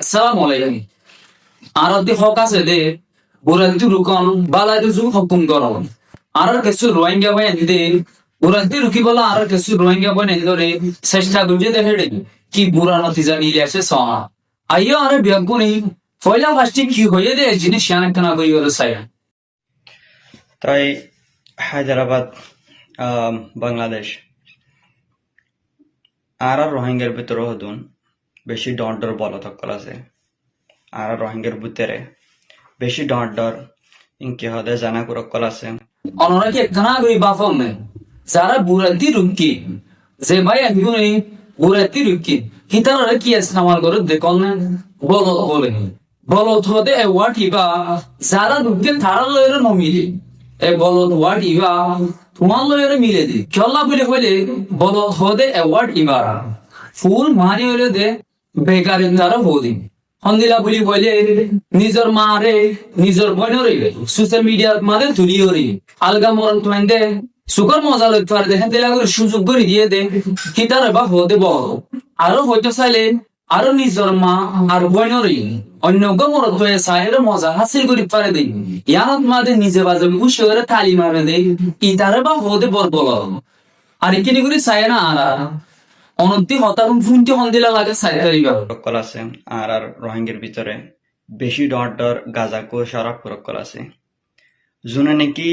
আসসালামু আলাইকুম। আর অতি হক আছে দে বুরান্তি রুকন বালাইদু জু হুকুম করো। আর কিছু রোহিঙ্গা ভাই এনে বুরান্তি রুকি বলা আর কিছু রোহিঙ্গা ভাই এনে ধরে চেষ্টা গুঞ্জে দেখে রে কি বুরা নতিজা নিলে আসে সহা আইও আরে বিয়াগুনি ফয়লা ফাস্টি কি হয়ে দে জিনিস শান কানা করি হলো সাই তাই হায়দ্রাবাদ বাংলাদেশ আর রোহিঙ্গার ভিতরে হদুন বেশি ডর বলতকল আছে আর রোহিঙ্গার ভিতরে বেশি ডর ইনকে হদে জানা কুরকল আছে অনরা কি কানা করি বাফম নে যারা বুরান্তি রুকি যে ভাই আগুনি বুরান্তি রুকি হিতারা কি আছে আমার ঘরে দেখল না বলো বলে বলো থদে ওয়াট ইবা যারা রুকি তারা লয়ের নমিলি এ বলো ওয়াট ইবা তোমার লয়ের মিলে দি খেলা বলে হইলে বলো থদে ওয়াট ইবা ফুল মারি হইলে দে বেকারের দ্বারা হদি হন্দিলা বলি হইলে নিজের মারে নিজের বোনরে সোশ্যাল মিডিয়ার মাঝে তুলিও রে আলগা মরণ তোয়েন্দে সুকর মজা লইতে পারে দেখেন দিলা করে সুযোগ করে দিয়ে দে কিতারে বা হতে বড় আরো হইতে চাইলে আরো নিজের মা আর বোনরে অন্য গমরত হয়ে সাহের মজা হাসিল করি পারে দে ইয়ানত মাঝে নিজে বাজে খুশি করে তালি মারে দে ইতারে বা হতে বড় বল আর এখানে করে চাই না আর অনন্তি হতারুম ফুনটি হন্দিলা লাগে চাই করিবা কুরকল আছে আর রোহিঙ্গার ভিতরে বেশি ডর গাজাকো সারা কুরকল আছে জুনে নাকি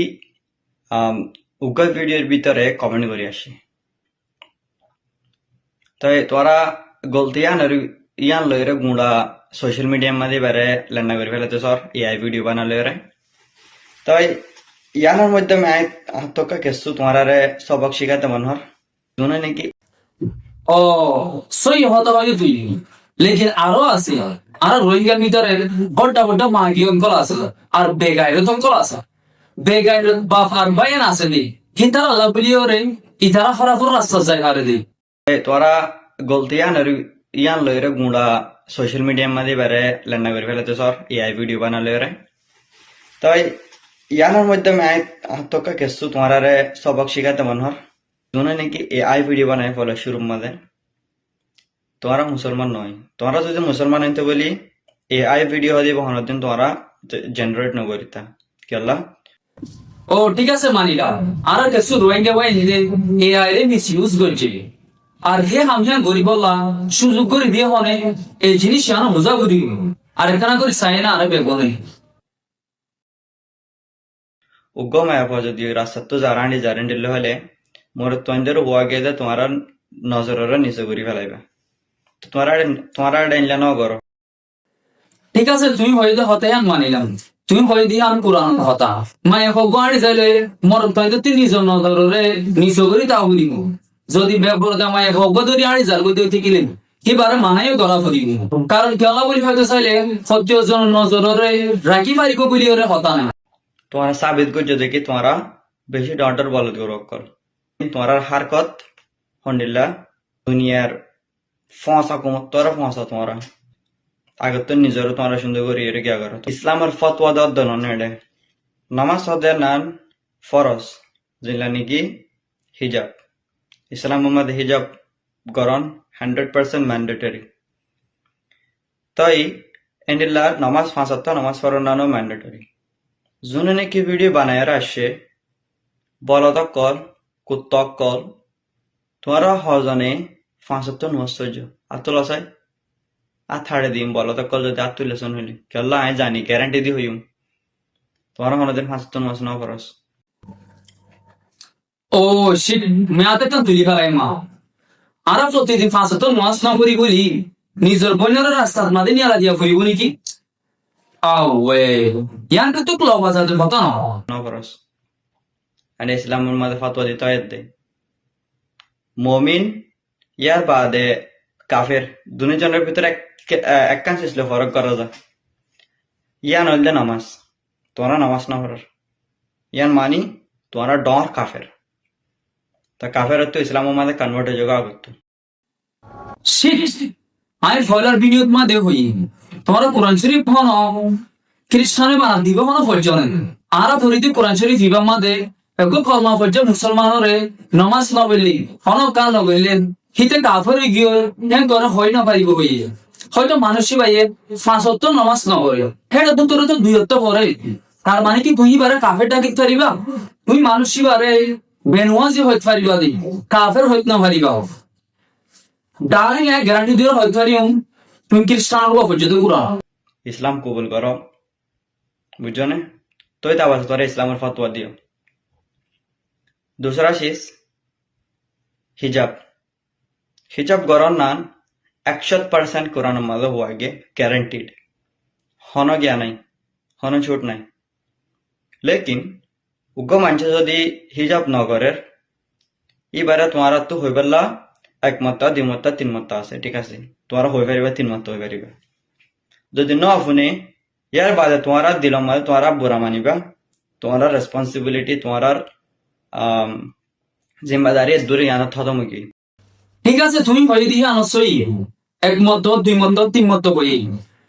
উগা ভিডিওর ভিতরে কমেন্ট করে আসি তাই তোরা গলতিয়ান আর ইয়ান লইরে গুঁড়া সোশ্যাল মিডিয়ার মাঝে বারে লেন্না করে ফেলেছে সর এআই ভিডিও বানালে রে তাই ইয়ানোর মধ্যে আমি তোকে কেসু তোমার সবক শিখাতে মনোহর জুনে নাকি ও সই হতে হয় তুই লেকিন আরো আছে আর রোহিঙ্গার ভিতরে বড়টা বড়টা মাগি অঙ্কল আছে আর বেগাইরে অঙ্কল আছে বেগাইরে বাপ আর বাইন আছে নি কিন্তু আল্লাহ বলিও রে ইতারা ফরাফর রাস্তা যায় আরে দি তোরা গলতিয়ান আর ইয়ান লইরে গুঁড়া সোশ্যাল মিডিয়ার মাঝে বারে লেন্না করে ফেলেছে সর এআই ভিডিও বানালে রে তাই ইয়ানোর মধ্যে আমি তোকে কেসু তোমার সবক শিখাতে মনোহর জুনে নাকি এআই ভিডিও বানাই ফলে শুরুর মাঝে তোমরা মুসলমান নয় তোমরা যদি মুসলমান হইতে বলি এআই ভিডিও হয়ে যাব হনদিন তোমরা জেনারেট নগরিতা কেলা ও ঠিক আছে মানিলা আর কিছু রোহিঙ্গা ভাই এআই রে মিস ইউজ করছে আর হে হামজা গরিবল্লা সুযোগ করে দিয়ে হনে এই জিনিস জানা মজা করি আর এখানে করে চাই না আরে বেগনে উগ্র মায়া যদি রাস্তা তো জারান্ডি হলে মোর তন্দের হওয়া গেলে তোমার নজরের নিচে করে ফেলাইবা তোমারা ডাইনলা ন করো ঠিক আছে তুমি হয়তো হতে আন মানিলাম তুমি হয়ে দিয়ে আন কোরআন হতা মায়ে হোক গাড়ি যাইলে মরম তাই তো তিনি জন ধরে নিচে করি তাও দিব যদি ব্যবহার মায়ে হোক ধরি আড়ি যার গতি থাকিলেন এবারে মানাইও গলা ফরিব কারণ খেলা বলি হয়তো চাইলে সত্য জন নজরে রাখি পারিব বলি ওরে হতা না তোমার সাবিত করছে দেখি তোমরা বেশি ডর বলদ কর তোমার হারকত হন্ডিল্লা দুনিয়ার ফসা কমত তোরা ফসা তোমরা আগে তো নিজের তোমরা সুন্দর করি এটা কি করো ইসলামের ফতোয়া দেওয়ার দল নেড়ে নামাজ হদের নান ফরজ যেগুলা নাকি হিজাব ইসলাম মধ্যে হিজাব গরন 100% ম্যান্ডেটরি তাই এন্ডিল্লা নামাজ ফাঁসাত নামাজ পড়ার নানো ম্যান্ডেটরি জুনে নাকি ভিডিও বানায় আসে বলতক কল কুত্তক কল তোমরা হজনে ফাঁসাত নমস্য আতুল আসাই আর থাড়ে দিম বলতক কল যদি আতুলেশন হইলি কেল্লা আই জানি গ্যারান্টি দি হইম তোমরা হনদিন ফাঁসাত নমস্য না ফরস ও শিট মেয়াতে তো তুলি ফেলাই মা আর প্রতিদিন ফাঁসে তো মাছ না করি বলি নিজের বোনের রাস্তার মাঝে নিয়ে দিয়া ফুরিব নাকি আওয়ে ইয়ানকে তো ক্লব আছে কথা না ফরস আর ইসলামের মধ্যে ফতোয়া দিতে হয় দে মমিন ইয়ার বাদে কাফের দুজনের ভিতরে একাংশ ছিল ফরক করা যায় ইয়ান হইলে নামাজ তোমরা নামাজ না পড়ার ইয়ান মানি তোমরা ডর কাফের তা কাফের তো ইসলামের মধ্যে কনভার্ট হয়ে যাওয়া করতো শিট আই ফলার বিনিয়োগ মা দেহ হই তোমরা কোরআন শরীফ হন খ্রিস্টানে বানা দিব মনে ফলজনেন আর ধরিতে কোরআন শরীফ দিবা মা দে একো কলমা ফলজ মুসলমানরে নামাজ না বললি হন কাল না বললেন হিতে কাফের গিয়ে হ্যাঁ করে হয় না পারিব হই হয়তো মানুষই ভাইয়ে 5 ওয়াক্ত নামাজ না পড়ে হেটা তো তোর তো 2 ওয়াক্ত পড়ে তার মানে কি তুই বারে কাফের ডাকিতে পারিবা তুই মানুষই বারে বেনওয়াজি হইতে পারিবা দি কাফের হইতে না পারিবা ডালিং এক গ্যারান্টি দিয়ে হইতে পারিও তুমি খ্রিস্টান হবো পর্যন্ত পুরা ইসলাম কবুল করো বুঝছো না তোই তা বলছো তোরা ইসলামের ফতোয়া দিও दूसरा चीज हिजाब हिजाब गरन नान 100% কোরআন মাঝে হওয়া গে গ্যারান্টিড হন গিয়া নাই হন ছুট নাই লেকিন উগ্র মানুষ যদি হিজাব ন করে এবারে তোমার তো হইবেলা 1 মত 2 মত 3 মত আছে ঠিক আছে তোমার হই পারিবা 3 মত হই পারিবা যদি ন শুনে ইয়ার বাদে তোমার দিলম মাঝে তোমার বুড়া মানিবা তোমার রেসপন্সিবিলিটি তোমার জিম্মেদারি দূরে আনা থতম কি ঠিক আছে তুমি হয়ে দিয়ে আনছই 1 মত 2 মত 3 মত কই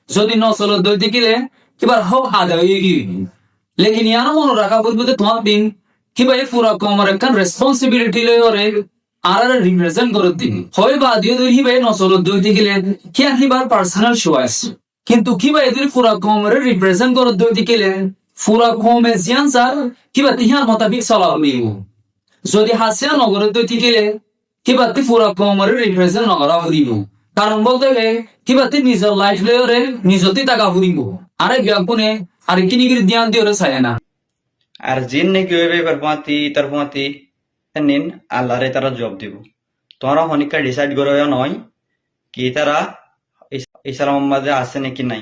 যদি ন চলো দইতে গেলে কিবার হোক আদা হয়ে গি লেকিন ইয়ানো মনে রাখা বলতে তোমার দিন কিবা এই পুরা কমার একটা রেসপন্সিবিলিটি লয় আর রিপ্রেজেন্ট করে দিন হয় বা দিয়ে ধরি হিবাই ন চলো দইতে গেলে কি হিবার পার্সোনাল চয়েস কিন্তু কিবা এদের পুরা কমার রিপ্রেজেন্ট করে দইতে গেলে পুরা কমে জিয়ান স্যার কিবা তিহার মোতাবিক চলা মিব যদি হাসিয়া নগরে দইতে গেলে কিবা তি পুরা কমার রিপ্রেজেন্ট নগরা দিব কারণ বলতে গেলে কিবা তি নিজের লাইফ লয়রে নিজতি টাকা ফুরিব আরে ব্যাপনে আর কিনিগির ধ্যান দিওরে চায় না আর জিন নে কি হইবে পারপাতি তারপাতি নিন আল্লাহরে তারা জব দিব তোমরা হনিকা ডিসাইড করে নয় কি তারা ইসলাম মাঝে আছে নাকি নাই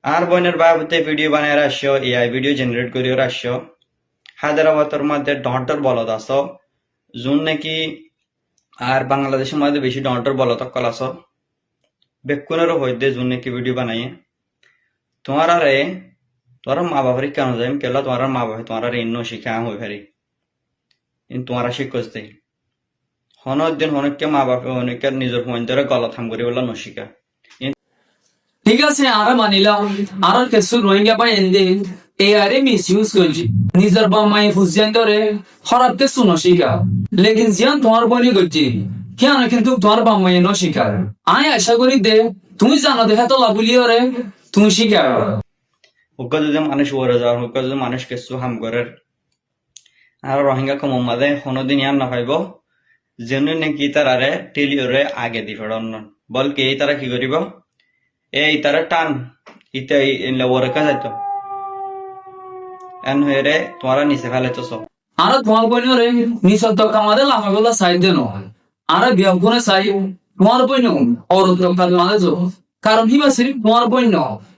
আর বোনের বাবুতে ভিডিও বানায় আসছো এআই ভিডিও জেনারেট করে আসছো হায়দ্রাবাদের মধ্যে ডন্টর বলদ আসো জুন নাকি আর বাংলাদেশের মধ্যে বেশি ডন্টর বলদ কল আসো বেকুনেরও হইতে জুন নাকি ভিডিও বানাইয়ে তোমারা রে তোমার মা বাবার কেন যাই কেলা তোমার মা বাবা তোমার ইন্ন শিখা হয়ে ফেরি তোমারা শিখছ দেই হনের দিন হনকে মা বাবা হনকে নিজের ফোন ধরে গলা থাম করে বললা নশিকা ঠিক আছে আর মানিলাম আর কিছু রোহিঙ্গা পাই এনে এআরে মিসইউজ করছি নিজের বামাই ফুজিয়ান ধরে খারাপ কিছু নশিকা লেকিন জিয়ান তোমার বনি করছি কেন কিন্তু তোমার বামাই নশিকা আমি আশা করি দে তুমি জানো দেখা তো লাভুলি রে তুমি শিখা হুক্কা যদি মানুষ ওরে যাওয়ার হুক্কা যদি মানুষ কিছু হাম করে আর রোহিঙ্গা কম মাঝে কোনোদিন ইয়ার না পাইব যেন নাকি তারারে টেলিওরে আগে দি ফেড়ন বলকে এই তারা কি করিব এই তারা টান ইতে ওরে কাজ যাইতো এন হয়ে রে তোমারা নিচে ফেলাইতো সব আর তোমার বইন রে নিঃশব্দ কামারে লামাগুলো সাইড দেন আর বিয়াম কোনে চাই তোমার বইন অরুদ্রকাল মানে তো কারণ হিবা সিরিফ তোমার বইন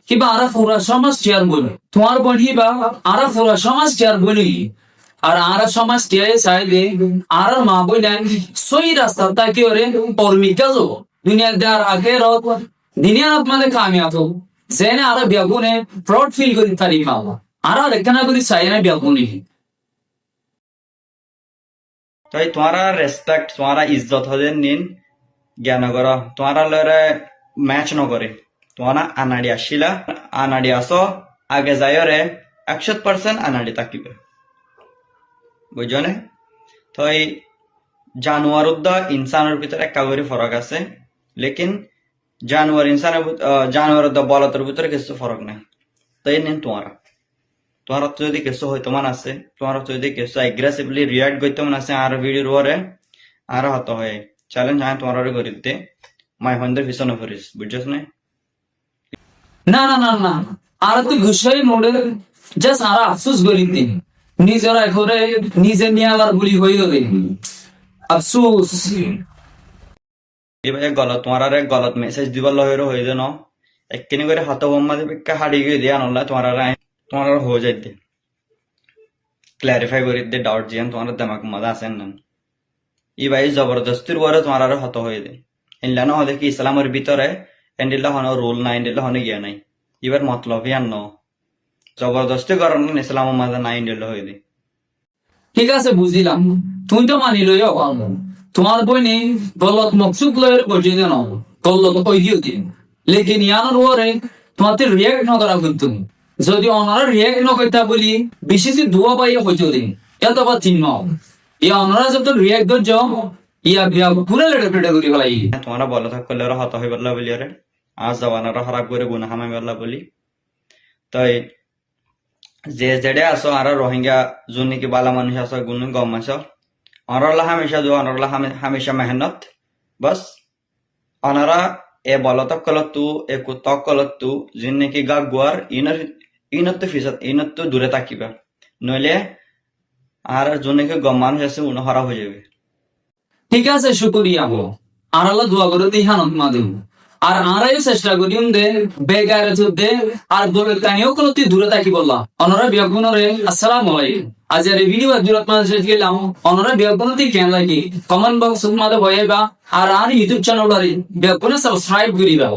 কিবা আর পুরা সমাজ টিয়ার বইন তোমার বইন হিবা আর পুরা সমাজ টিয়ার বইন আর সমাজ টিয়ায় চাই দে আর মা বইন সই রাস্তা তাকে ওরে পরমিকা যো দুনিয়া দেয়ার আগে রত দুনিয়ার মানে কামিয়াব জেনে আর বিয়াগুনে প্রাউড ফিল করি তারি মা আর রেখানা করি চাই না বিয়াগুনি তাই তোমারা রেসপেক্ট তোমারা ইজ্জত হলে নিন জ্ঞান কর তোমারা লরে ম্যাচ নকরে তোমারা আনাড়ি আসিলা আনাড়ি আসো আগে যাই রে 100% আনাড়ি থাকিবে বুঝছো নে তাই জানোয়ার উদ্দা ইনসানের ভিতরে একটা করে ফরক আছে লেকিন জানোয়ার ইনসানের জানোয়ার উদ্দা বলতের ভিতরে কিছু ফরক নাই তাই নিন তোমারা তোমার যদি কিছু হইতো মান আছে তোমার যদি কিছু এগ্রেসিভলি রিয়াক্ট করতে মন আছে আর ভিডিওর ওরে আর হতো হয় চ্যালেঞ্জ আয় তোমার ওরে করি দে মাই হন্দের পিছনে করিস বুঝছস না না না না না আর তুই গুসাই মোড়ে জাস্ট আর আফসোস করি দিন নিজেরা করে নিজে নিয়ে আবার গুলি হয়ে গেলে আফসোস এবার গলত তোমার আরে গলত মেসেজ দিবার লহের হয়ে যেন একদিনে করে হাত বোম্মা দিয়ে হাড়ি গিয়ে দিয়ে আনলা তোমার তোমার হয়ে যাইতে ক্লারিফাই করে দে ডাউট জিয়ান তোমার দিমাগ মজা আছে না ই ভাই জবরদস্তির ওরে তোমার আরে হত হয়ে দে এনলা না হলে কি ইসলামের ভিতরে এন্ডিল্লা হন রুল নাই এন্ডিল্লা হনে গিয়া নাই এবার মতলবই আর ন জবরদস্তি করার ইসলামের মাঝে নাই এন্ডিল্লা হয়ে দে ঠিক আছে বুঝিলাম তুমি তো মানি লইও তোমার বইনে গলত মকসুদ লয়ের বসে দেন গলত ওই দিও দিন লেকিন ইয়ানোর ওরে তোমাতে রিয়াক্ট না করা কিন্তু যদি অনারা রিয়াক্ট না করতে বলি বেশি যে ধোয়া পাইয়া হইতে দিন এত বা চিহ্ন ইয়া অনারা যত রিয়াক্ট করছ ইয়া বিয়া পুরা লেটে পেটে করি ফেলাই তোমরা বলো থাক করলে ওরা হত হয়ে বললা বলি রে আজ জবানারা খারাপ করে গুনা হামাই আল্লাহ বলি তাই যে যেডে আসো আর রোহিঙ্গা যোন নাকি বালা মানুষ আসো গুণ গম আসো অনরলা হামেশা দো অনরলা হামেশা মেহনত বাস অনারা এ বলতক কলতু এ কুতক কলতু যোন নাকি গা গুয়ার ইনত্তু ফিসত ইনত্তু দূরে থাকিবা নইলে আর যোন নাকি গম মানুষ আছে উন হরা হয়ে যাবে ঠিক আছে শুকরিয়া বো আর আল্লাহ দোয়া করে দিই হানত মা দেব আর আরাইও চেষ্টা করিম দে বেগারে দে আর বলে তাইও কোনো তুই দূরে থাকি বললা অনরা বিয়াগুনরে আসসালামু আলাইকুম আজ এই ভিডিও জুরত মাঝে শেষ গেলাম অনরা বিয়াগুন তুই কেন লাগি কমেন্ট বক্স মাঝে বইবা আর ইউটিউব চ্যানেল আরে বিয়াগুনে সাবস্ক্রাইব করিবা